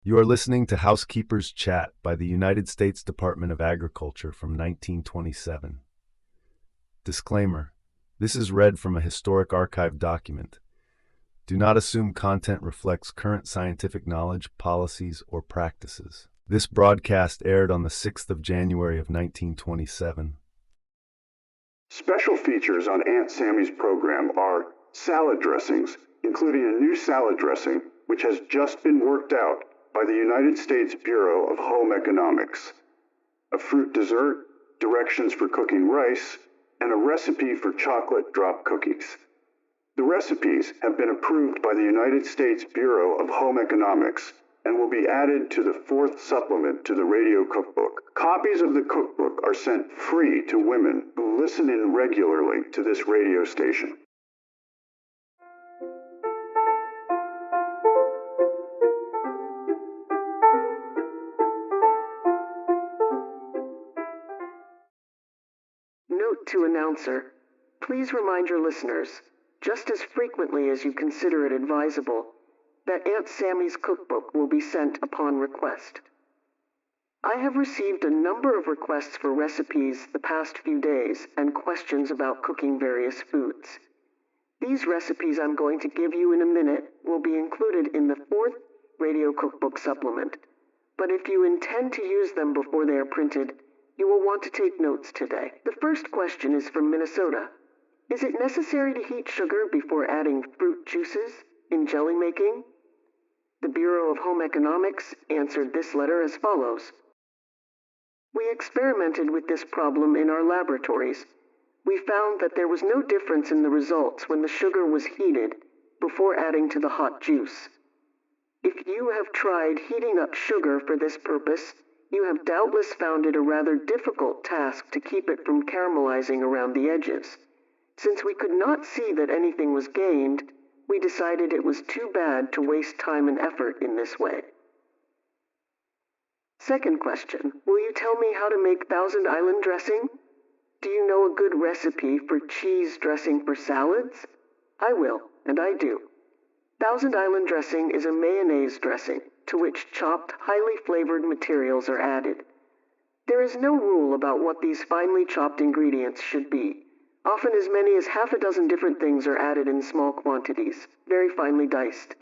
You are listening to Housekeepers Chat by the United States Department of Agriculture from 1927. Disclaimer: this is read from a historic archive document. Do not assume content reflects current scientific knowledge, policies, or practices. This broadcast aired on the 6th of January of 1927. Special features on Aunt Sammy's program are salad dressings, including a new salad dressing, which has just been worked out by the United States Bureau of Home Economics, a fruit dessert, directions for cooking rice, and a recipe for chocolate drop cookies. The recipes have been approved by the United States Bureau of Home Economics and will be added to the fourth supplement to the radio cookbook. Copies of the cookbook are sent free to women who listen in regularly to this radio station. Note to announcer: please remind your listeners, just as frequently as you consider it advisable, that Aunt Sammy's cookbook will be sent upon request. I have received a number of requests for recipes the past few days and questions about cooking various foods. These recipes I'm going to give you in a minute will be included in the fourth radio cookbook supplement, but if you intend to use them before they are printed, you will want to take notes today. The first question is from Minnesota. Is it necessary to heat sugar before adding fruit juices in jelly making? The Bureau of Home Economics answered this letter as follows. We experimented with this problem in our laboratories. We found that there was no difference in the results when the sugar was heated before adding to the hot juice. If you have tried heating up sugar for this purpose, you have doubtless found it a rather difficult task to keep it from caramelizing around the edges. Since we could not see that anything was gained, we decided it was too bad to waste time and effort in this way. Second question, will you tell me how to make Thousand Island dressing? Do you know a good recipe for cheese dressing for salads? I will, and I do. Thousand Island dressing is a mayonnaise dressing to which chopped, highly flavored materials are added. There is no rule about what these finely chopped ingredients should be. Often as many as half a dozen different things are added in small quantities, very finely diced.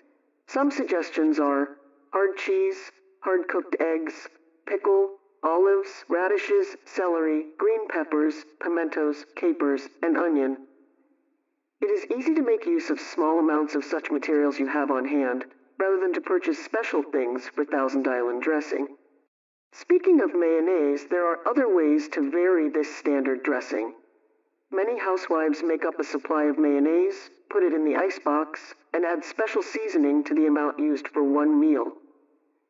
Some suggestions are hard cheese, hard-cooked eggs, pickle, olives, radishes, celery, green peppers, pimentos, capers, and onion. It is easy to make use of small amounts of such materials you have on hand, rather than to purchase special things for Thousand Island dressing. Speaking of mayonnaise, there are other ways to vary this standard dressing. Many housewives make up a supply of mayonnaise, put it in the icebox, and add special seasoning to the amount used for one meal.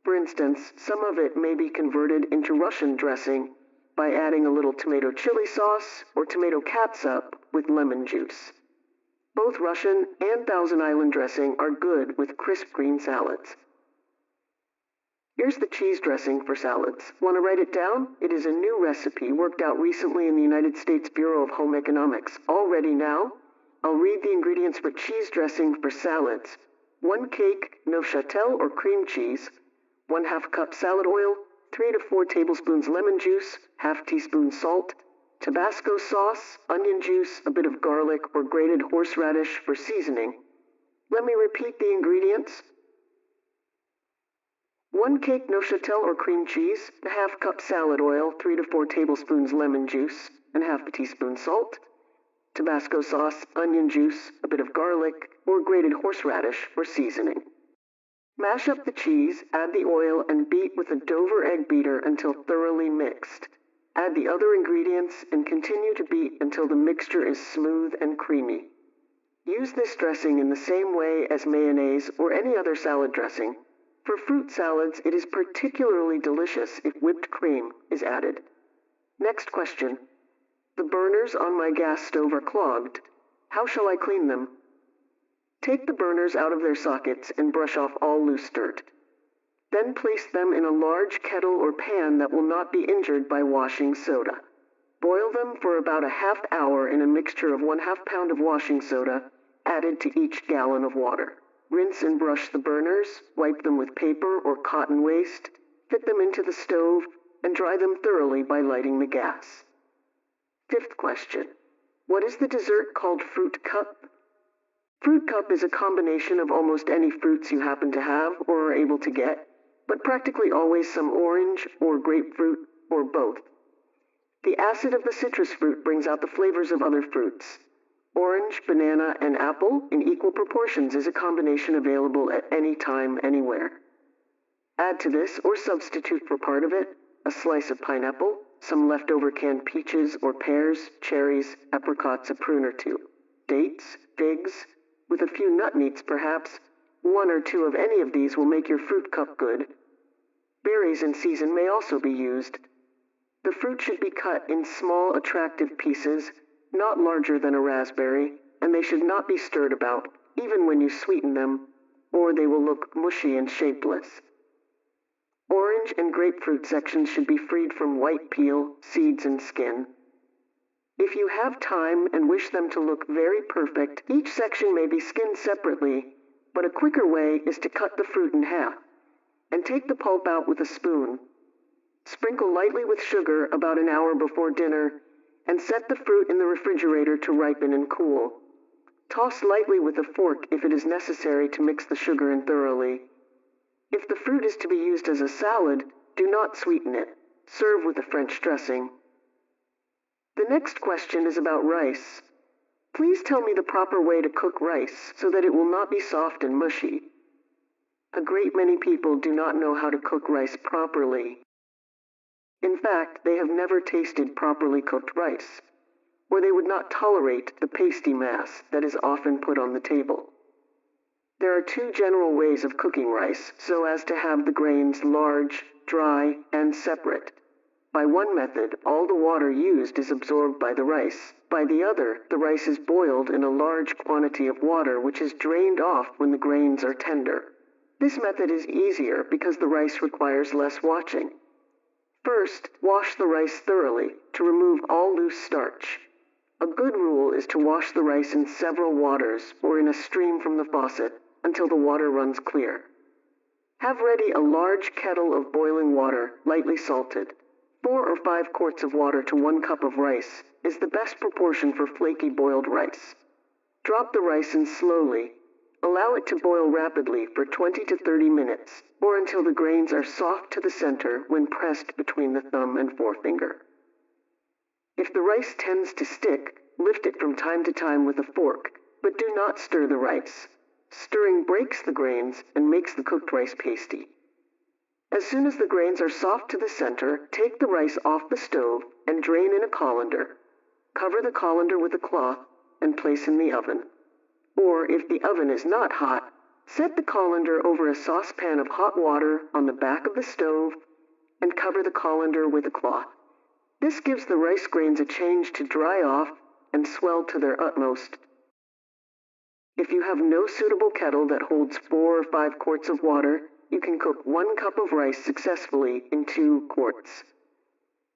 For instance, some of it may be converted into Russian dressing by adding a little tomato chili sauce or tomato catsup with lemon juice. Both Russian and Thousand Island dressing are good with crisp green salads. Here's the cheese dressing for salads. Want to write it down? It is a new recipe worked out recently in the United States Bureau of Home Economics. All ready now? I'll read the ingredients for cheese dressing for salads. 1 cake Neufchâtel or cream cheese, 1/2 cup salad oil, 3 to 4 tablespoons lemon juice, 1/2 teaspoon salt, Tabasco sauce, onion juice, a bit of garlic or grated horseradish for seasoning. Let me repeat the ingredients. 1 cake Neufchâtel or cream cheese, 1/2 cup salad oil, 3 to 4 tablespoons lemon juice, and 1/2 teaspoon salt, Tabasco sauce, onion juice, a bit of garlic, or grated horseradish for seasoning. Mash up the cheese, add the oil, and beat with a Dover egg beater until thoroughly mixed. Add the other ingredients and continue to beat until the mixture is smooth and creamy. Use this dressing in the same way as mayonnaise or any other salad dressing. For fruit salads, it is particularly delicious if whipped cream is added. Next question. The burners on my gas stove are clogged. How shall I clean them? Take the burners out of their sockets and brush off all loose dirt. Then place them in a large kettle or pan that will not be injured by washing soda. Boil them for about a half hour in a mixture of 1/2 pound of washing soda added to each gallon of water. Rinse and brush the burners, wipe them with paper or cotton waste, fit them into the stove, and dry them thoroughly by lighting the gas. Fifth question. What is the dessert called fruit cup? Fruit cup is a combination of almost any fruits you happen to have or are able to get, but practically always some orange or grapefruit or both. The acid of the citrus fruit brings out the flavors of other fruits. Orange, banana, and apple in equal proportions is a combination available at any time, anywhere. Add to this, or substitute for part of it, a slice of pineapple, some leftover canned peaches or pears, cherries, apricots, a prune or two, dates, figs, with a few nut meats perhaps. One or two of any of these will make your fruit cup good. Berries in season may also be used. The fruit should be cut in small, attractive pieces, not larger than a raspberry, and they should not be stirred about, even when you sweeten them, or they will look mushy and shapeless. Orange and grapefruit sections should be freed from white peel, seeds, and skin. If you have time and wish them to look very perfect, each section may be skinned separately, but a quicker way is to cut the fruit in half, and take the pulp out with a spoon. Sprinkle lightly with sugar about an hour before dinner, and set the fruit in the refrigerator to ripen and cool. Toss lightly with a fork if it is necessary to mix the sugar in thoroughly. If the fruit is to be used as a salad, do not sweeten it. Serve with a French dressing. The next question is about rice. Please tell me the proper way to cook rice so that it will not be soft and mushy. A great many people do not know how to cook rice properly. In fact, they have never tasted properly cooked rice, or they would not tolerate the pasty mass that is often put on the table. There are two general ways of cooking rice so as to have the grains large, dry, and separate. By one method, all the water used is absorbed by the rice. By the other, the rice is boiled in a large quantity of water which is drained off when the grains are tender. This method is easier because the rice requires less washing. First, wash the rice thoroughly to remove all loose starch. A good rule is to wash the rice in several waters or in a stream from the faucet until the water runs clear. Have ready a large kettle of boiling water, lightly salted. 4 or 5 quarts of water to 1 cup of rice is the best proportion for flaky boiled rice. Drop the rice in slowly. Allow it to boil rapidly for 20 to 30 minutes, or until the grains are soft to the center when pressed between the thumb and forefinger. If the rice tends to stick, lift it from time to time with a fork, but do not stir the rice. Stirring breaks the grains and makes the cooked rice pasty. As soon as the grains are soft to the center, take the rice off the stove and drain in a colander. Cover the colander with a cloth and place in the oven. Or if the oven is not hot, set the colander over a saucepan of hot water on the back of the stove and cover the colander with a cloth. This gives the rice grains a change to dry off and swell to their utmost. If you have no suitable kettle that holds 4 or 5 quarts of water, you can cook 1 cup of rice successfully in 2 quarts.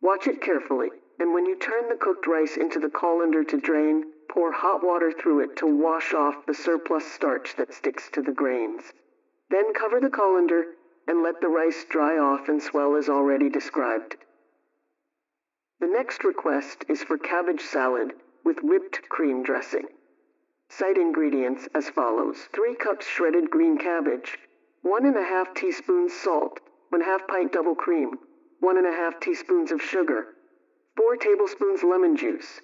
Watch it carefully, and when you turn the cooked rice into the colander to drain, pour hot water through it to wash off the surplus starch that sticks to the grains. Then cover the colander and let the rice dry off and swell as already described. The next request is for cabbage salad with whipped cream dressing. Cite ingredients as follows: 3 cups shredded green cabbage, 1½ teaspoons salt, 1/2 pint double cream, 1½ teaspoons of sugar, 4 tablespoons lemon juice,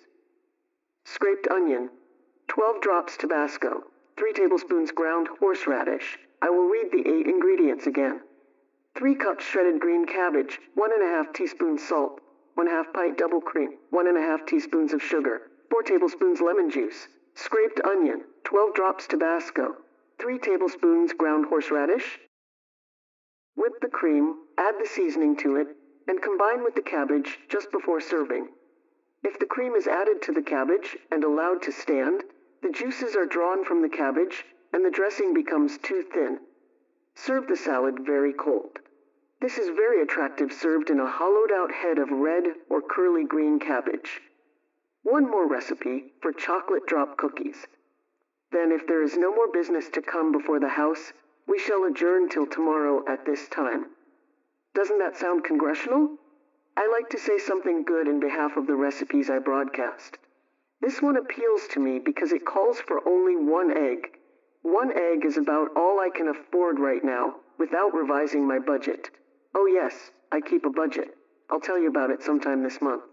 scraped onion, 12 drops Tabasco, 3 tablespoons ground horseradish. I will read the 8 ingredients again. 3 cups shredded green cabbage, 1½ teaspoons salt, 1/2 pint double cream, 1½ teaspoons of sugar, 4 tablespoons lemon juice, scraped onion, 12 drops Tabasco, 3 tablespoons ground horseradish. Whip the cream, add the seasoning to it, and combine with the cabbage just before serving. If the cream is added to the cabbage and allowed to stand, the juices are drawn from the cabbage and the dressing becomes too thin. Serve the salad very cold. This is very attractive served in a hollowed-out head of red or curly green cabbage. One more recipe for chocolate drop cookies. Then, if there is no more business to come before the House, we shall adjourn till tomorrow at this time. Doesn't that sound congressional? I like to say something good in behalf of the recipes I broadcast. This one appeals to me because it calls for only one egg. One egg is about all I can afford right now, without revising my budget. Oh yes, I keep a budget. I'll tell you about it sometime this month.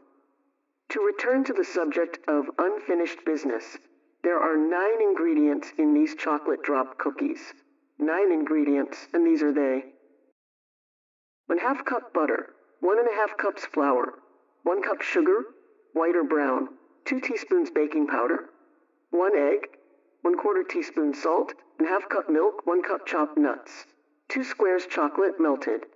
To return to the subject of unfinished business, there are 9 ingredients in these chocolate drop cookies. 9 ingredients, and these are they. 1/2 cup butter, 1½ cups flour, 1 cup sugar, white or brown, 2 teaspoons baking powder, 1 egg, 1/4 teaspoon salt, and ½ cup milk, 1 cup chopped nuts, 2 squares chocolate melted.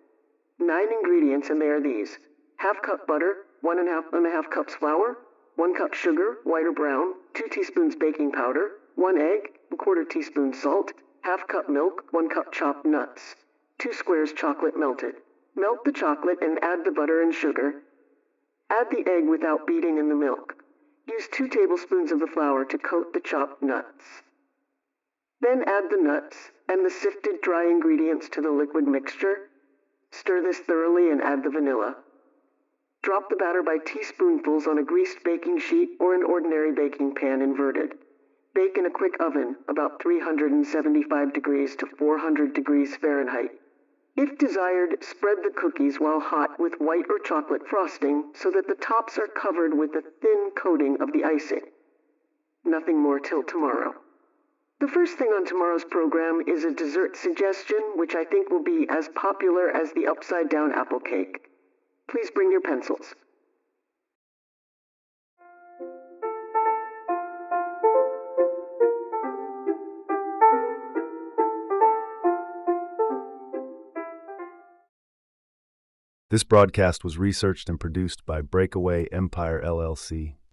9 ingredients, and they are these: ½ cup butter, 1½ cups flour, 1 cup sugar, white or brown, 2 teaspoons baking powder, 1 egg, 1/4 teaspoon salt, ½ cup milk, 1 cup chopped nuts, 2 squares chocolate melted. Melt the chocolate and add the butter and sugar. Add the egg without beating in the milk. Use 2 tablespoons of the flour to coat the chopped nuts. Then add the nuts and the sifted dry ingredients to the liquid mixture. Stir this thoroughly and add the vanilla. Drop the batter by teaspoonfuls on a greased baking sheet or an ordinary baking pan inverted. Bake in a quick oven, about 375 degrees to 400 degrees Fahrenheit. If desired, spread the cookies while hot with white or chocolate frosting so that the tops are covered with a thin coating of the icing. Nothing more till tomorrow. The first thing on tomorrow's program is a dessert suggestion, which I think will be as popular as the upside-down apple cake. Please bring your pencils. This broadcast was researched and produced by BreakAway Empire LLC.